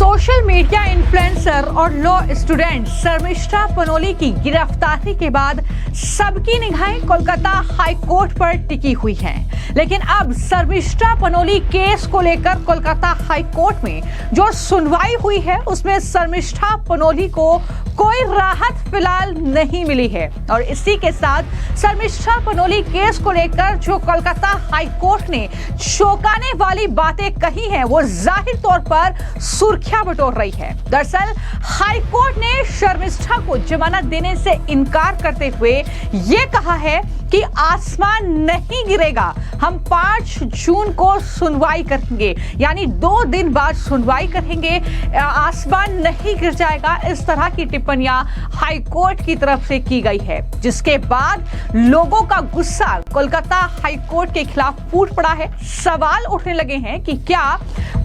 Social media influencer और law student Sharmishtha Panoli की गिरफ्तारी के बाद सबकी निगाहें कोलकाता हाई कोर्ट पर टिकी हुई हैं। लेकिन अब शर्मिष्ठा पनोली केस को लेकर कोलकाता हाई कोर्ट में जो सुनवाई हुई है उसमें शर्मिष्ठा पनोली को कोई राहत फिलहाल नहीं मिली है। और इसी के साथ शर्मिष्ठा पनोली केस को लेकर जो कोलकाता हाई कोर्ट ने चौंकाने वाली बातें कही हैं वो जाहिर तौर पर सुर्खियां बटोर रही है। दरअसल हाई कोर्ट ने शर्मिष्ठा को जमानत देने से इनकार करते हुए ये कहा है कि आसमान नहीं गिरेगा, हम 5 जून को सुनवाई करेंगे, यानी 2 दिन बाद सुनवाई करेंगे, आसमान नहीं गिर जाएगा। इस तरह की टिप्पणियां हाई कोर्ट की तरफ से की गई है, जिसके बाद लोगों का गुस्सा कोलकाता हाई कोर्ट के खिलाफ फूट पड़ा है। सवाल उठने लगे हैं कि क्या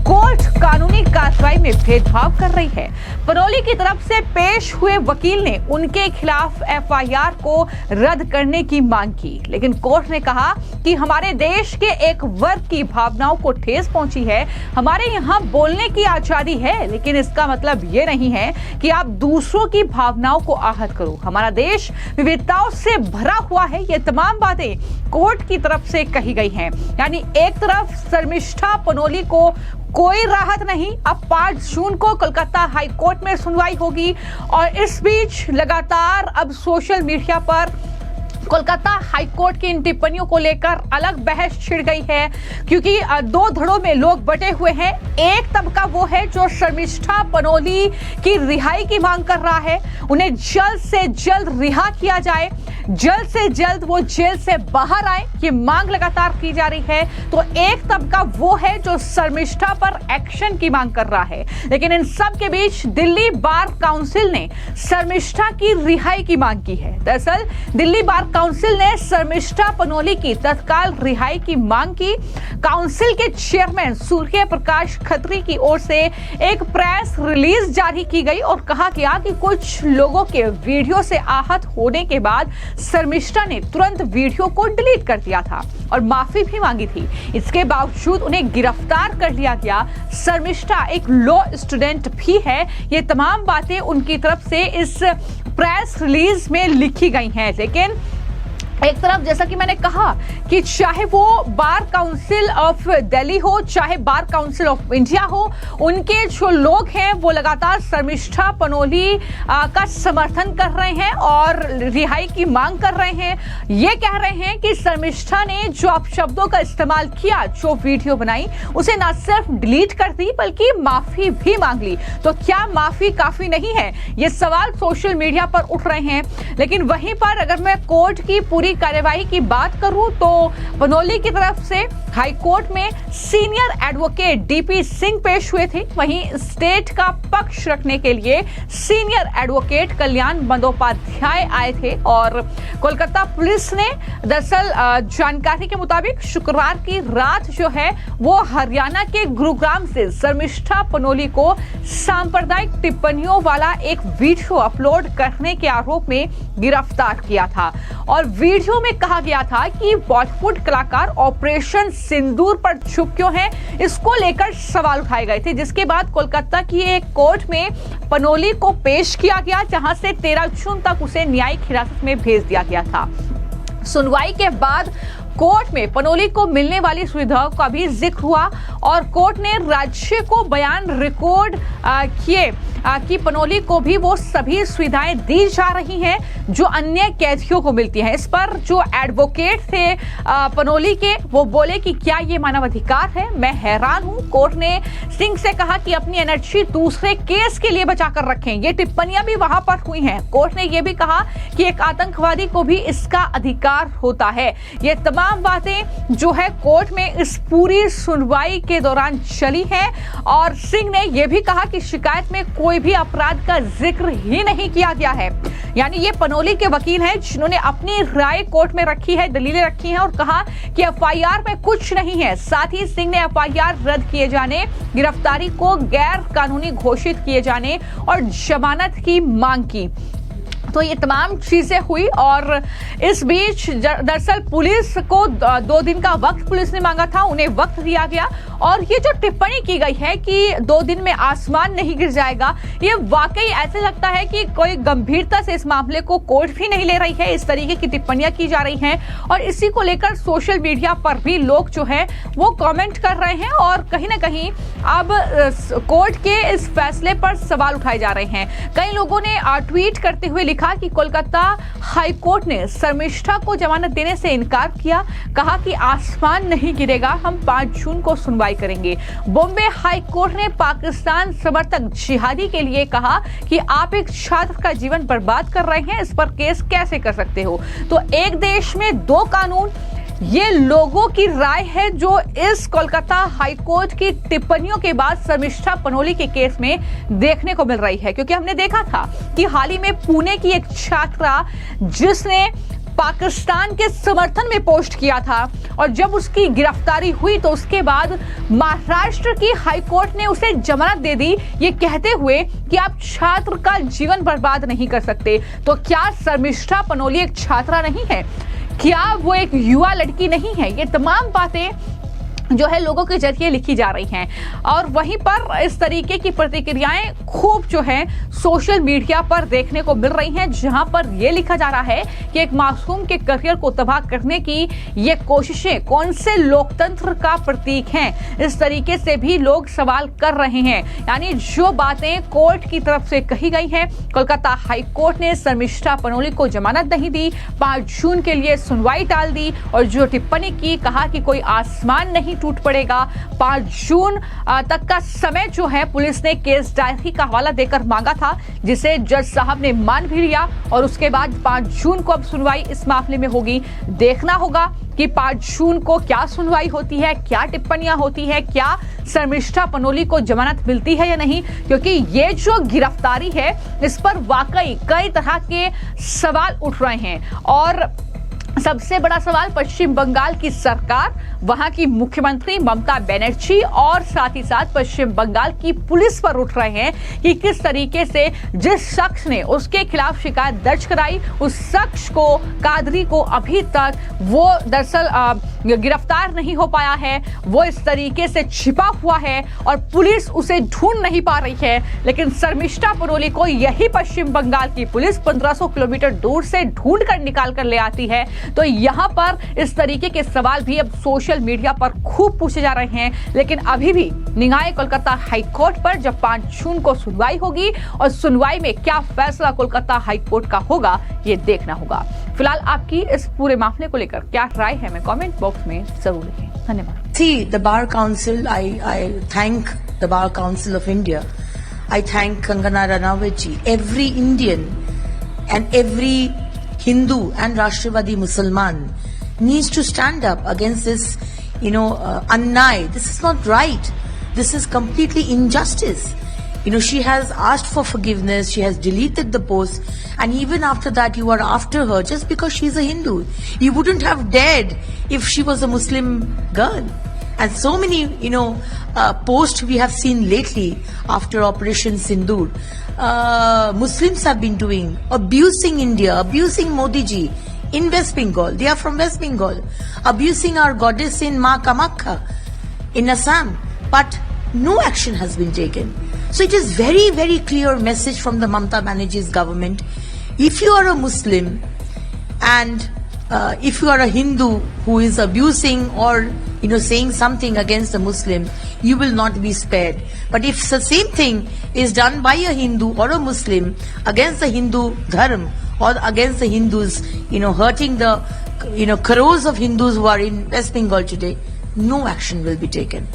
कोर्ट कानूनी कार्रवाई में भेदभाव कर रही है। पनोली की तरफ से पेश हुए वकील ने उनके खिलाफ एफआईआर को रद्द करने की मांग की, लेकिन कोर्ट ने कहा कि हमारे देश के एक वर्ग की भावनाओं को ठेस पहुंची है। हमारे यहाँ बोलने की आजादी है, लेकिन इसका मतलब ये नहीं है कि आप दूसरों की भावनाओं को आहत करो। हमारा देश विविधताओं से भरा हुआ है। ये तमाम बातें कोर्ट की तरफ से कही गई हैं। यानी एक तरफ शर्मिष्ठा पनोली को कोई राहत नहीं, अब 5 जून को कोलकाता हाई कोर्ट में सुनवाई होगी। और इस बीच लगातार अब सोशल मीडिया पर कोलकाता हाई कोर्ट की इन टिप्पणियों को लेकर अलग बहस छिड़ गई है, क्योंकि 2 धड़ों में लोग बटे हुए हैं। एक तबका वो है जो शर्मिष्ठा पनोली की रिहाई की मांग कर रहा है, उन्हें जल्द से जल्द रिहा किया जाए, जल्द से जल्द वो जेल से बाहर आए, ये मांग लगातार की जा रही है। तो एक तबका वो है जो शर्मिष्ठा पर एक्शन की मांग कर रहा है। लेकिन इन सब के बीच दिल्ली बार काउंसिल ने शर्मिष्ठा की रिहाई की मांग की है। दरअसल दिल्ली बार काउंसिल ने शर्मिष्ठा पनोली की तत्काल रिहाई की मांग की। काउंसिल के चेयरमैन सूर्य प्रकाश खत्री की ओर से एक प्रेस रिलीज जारी की गई और कहा गया कि कुछ लोगों के वीडियो से आहत होने के बाद शर्मिष्ठा ने तुरंत वीडियो को डिलीट कर दिया था और माफी भी मांगी थी। इसके बावजूद उन्हें गिरफ्तार कर लिया गया। शर्मिष्ठा एक लॉ स्टूडेंट भी है। ये तमाम बातें उनकी तरफ से इस प्रेस रिलीज में लिखी गई हैं। लेकिन एक तरफ जैसा कि मैंने कहा कि चाहे वो बार काउंसिल ऑफ दिल्ली हो, चाहे बार काउंसिल ऑफ इंडिया हो, उनके जो लोग हैं वो लगातार शर्मिष्ठा पनोली का समर्थन कर रहे हैं और रिहाई की मांग कर रहे हैं। ये कह रहे हैं कि शर्मिष्ठा ने जो अपशब्दों का इस्तेमाल किया, जो वीडियो बनाई, उसे न सिर्फ डिलीट कर दी बल्कि माफी भी मांग ली। तो क्या माफी काफी नहीं है? ये सवाल सोशल मीडिया पर उठ रहे हैं। लेकिन वहीं पर अगर मैं कोर्ट की पूरी कार्यवाही की बात करूं तो पनोली की तरफ से हाई कोर्ट में सीनियर एडवोकेट डीपी सिंह पेश हुए थे। वहीं स्टेट का पक्ष रखने के लिए सीनियर एडवोकेट कल्याण बंदोपाध्याय आए थे। और कोलकाता पुलिस ने दरअसल जानकारी के मुताबिक शुक्रवार की रात जो है वो हरियाणा के गुरुग्राम से शर्मिष्ठा पनोली को सांप्रदायिक टिप्पणियों वाला एक वीडियो अपलोड करने के आरोप में गिरफ्तार किया था। और वीडियो में कहा गया था कि बॉलीवुड कलाकार ऑपरेशन सिंदूर पर चुप क्यों हैं, इसको लेकर सवाल उठाए गए थे। जिसके बाद कोलकाता की एक कोर्ट में पनोली को पेश किया गया, जहां से 13 जून तक उसे न्यायिक हिरासत में भेज दिया गया था। सुनवाई के बाद कोर्ट में पनोली को मिलने वाली सुविधाओं का भी जिक्र हुआ और कोर्ट ने राज्य को बयान रिकॉर्ड किए कि पनोली को भी वो सभी सुविधाएं दी जा रही हैं जो अन्य कैदियों को मिलती हैं। इस पर जो एडवोकेट थे पनोली के, वो बोले कि क्या ये मानवाधिकार है? मैं हैरान हूं। कोर्ट ने सिंह से कहा कि अपनी एनर्जी दूसरे केस के लिए बचाकर रखें। ये टिप्पणियां भी वहां पर हुई हैं। कोर्ट ने ये भी कहा कि एक आतंकवादी को भी इसका अधिकार होता है। ये तमाम बातें जो है कोर्ट में इस पूरी सुनवाई के दौरान चली है। और सिंह ने यह भी कहा कि शिकायत में कोई भी अपराध का जिक्र ही नहीं किया गया है। यानी ये पनोली के वकील हैं जिन्होंने अपनी राय कोर्ट में रखी है, दलीलें रखी हैं और कहा कि एफआईआर में कुछ नहीं है। साथ ही सिंह ने एफआईआर रद्द किए जाने, गिरफ्तारी को गैर कानूनी घोषित किए जाने और जमानत की मांग की। तो ये तमाम चीजें हुई और इस बीच दरअसल पुलिस को 2 दिन का वक्त पुलिस ने मांगा था, उन्हें वक्त दिया गया। और ये जो टिप्पणी की गई है कि 2 दिन में आसमान नहीं गिर जाएगा, ये वाकई ऐसे लगता है कि कोई गंभीरता से इस मामले को कोर्ट भी नहीं ले रही है। इस तरीके की टिप्पणियां की जा रही हैं और इसी को लेकर सोशल मीडिया पर भी लोग जो है वो कमेंट कर रहे हैं और कहीं ना कहीं अब कोर्ट के इस फैसले पर सवाल उठाए जा रहे हैं। कई लोगों ने ट्वीट करते हुए लिखा कि कोलकाता हाई कोर्ट ने शर्मिष्ठा को जमानत देने से इनकार किया, कहा कि आसमान नहीं गिरेगा, हम 5 जून को सुनवाई करेंगे। बॉम्बे हाई कोर्ट ने पाकिस्तान समर्थक जिहादी के लिए कहा कि आप एक छात्र का जीवन बर्बाद कर रहे हैं, इस पर केस कैसे कर सकते हो। तो एक देश में 2 कानून, ये लोगों की राय है जो इस कोलकाता हाई कोर्ट की टिप्पणियों के बाद शर्मिष्ठा पनोली के केस में देखने को मिल रही है। क्योंकि हमने देखा था कि हाल ही में पुणे की एक छात्रा जिसने पाकिस्तान के समर्थन में पोस्ट किया था और जब उसकी गिरफ्तारी हुई तो उसके बाद महाराष्ट्र की हाई कोर्ट ने उसे जमानत दे दी, ये कहते हुए कि आप छात्र का जीवन बर्बाद नहीं कर सकते। तो क्या शर्मिष्ठा पनोली एक छात्रा नहीं है? क्या वो एक युवा लड़की नहीं है? ये तमाम बातें जो है लोगों के जरिए लिखी जा रही हैं और वहीं पर इस तरीके की प्रतिक्रियाएं खूब जो है सोशल मीडिया पर देखने को मिल रही हैं, जहां पर यह लिखा जा रहा है कि एक मासूम के करियर को तबाह करने की ये कोशिशें कौन से लोकतंत्र का प्रतीक हैं। इस तरीके से भी लोग सवाल कर रहे हैं। यानी जो बातें कोर्ट की तरफ से कही गई हैं, कोलकाता हाई कोर्ट ने शर्मिष्ठा पनोली को जमानत नहीं दी, 5 जून के लिए सुनवाई टाल दी और जो टिप्पणी की, कहा कि कोई आसमान नहीं टूट पड़ेगा। 5 जून तक का समय जो है पुलिस ने केस डायरी का हवाला देकर मांगा था, जिसे जज साहब ने मान भी लिया और उसके बाद 5 जून को अब सुनवाई इस मामले में होगी। देखना होगा कि 5 जून को क्या सुनवाई होती है, क्या टिप्पणियां होती है, क्या शर्मिष्ठा पनोली को जमानत मिलती है या नहीं। क्योंकि ये जो गिरफ्तारी है इस पर वाकई कई तरह के सवाल उठ रहे हैं और सबसे बड़ा सवाल पश्चिम बंगाल की सरकार, वहां की मुख्यमंत्री ममता बनर्जी और साथ ही साथ पश्चिम बंगाल की पुलिस पर उठ रहे हैं कि किस तरीके से जिस शख्स ने उसके खिलाफ शिकायत दर्ज कराई उस शख्स को, कादरी को, अभी तक वो दरअसल गिरफ्तार नहीं हो पाया है। वो इस तरीके से छिपा हुआ है और पुलिस उसे ढूंढ नहीं पा रही है। लेकिन शर्मिष्ठा पनोली को यही पश्चिम बंगाल की पुलिस 1500 किलोमीटर दूर से ढूंढ कर निकाल कर ले आती है। तो यहां पर इस तरीके के सवाल भी अब सोशल मीडिया पर खूब पूछे जा रहे हैं। लेकिन अभी भी निगाहें कोलकाता हाई कोर्ट पर, जब 5 जून को सुनवाई होगी और सुनवाई में क्या फैसला कोलकाता हाई कोर्ट का होगा ये देखना होगा। फिलहाल आपकी इस पूरे मामले को लेकर क्या राय है, मैं कमेंट बॉक्स में जरूर लिखें। धन्यवाद। See, the Bar Council, I thank the Bar Council of India. I thank Kangana Ranaut ji. Every Indian and every Hindu and Rashtravadi Musalman needs to stand up against this, अन्याय. This is not right. This is completely injustice. She has asked for forgiveness, she has deleted the post, and even after that you are after her just because she's a Hindu. You wouldn't have dared if she was a Muslim girl. And so many, posts we have seen lately after Operation Sindoor. Muslims have been doing, abusing India, abusing Modi ji in West Bengal. They are from West Bengal. Abusing our goddess in Ma Kamakha in Assam. But no action has been taken. So it is very, very clear message from the Mamata Banerjee's government. If you are a Muslim and if you are a Hindu who is abusing or saying something against a Muslim, you will not be spared. But if the same thing is done by a Hindu or a Muslim against the Hindu dharma or against the Hindus, hurting the crores of Hindus who are in West Bengal today, no action will be taken.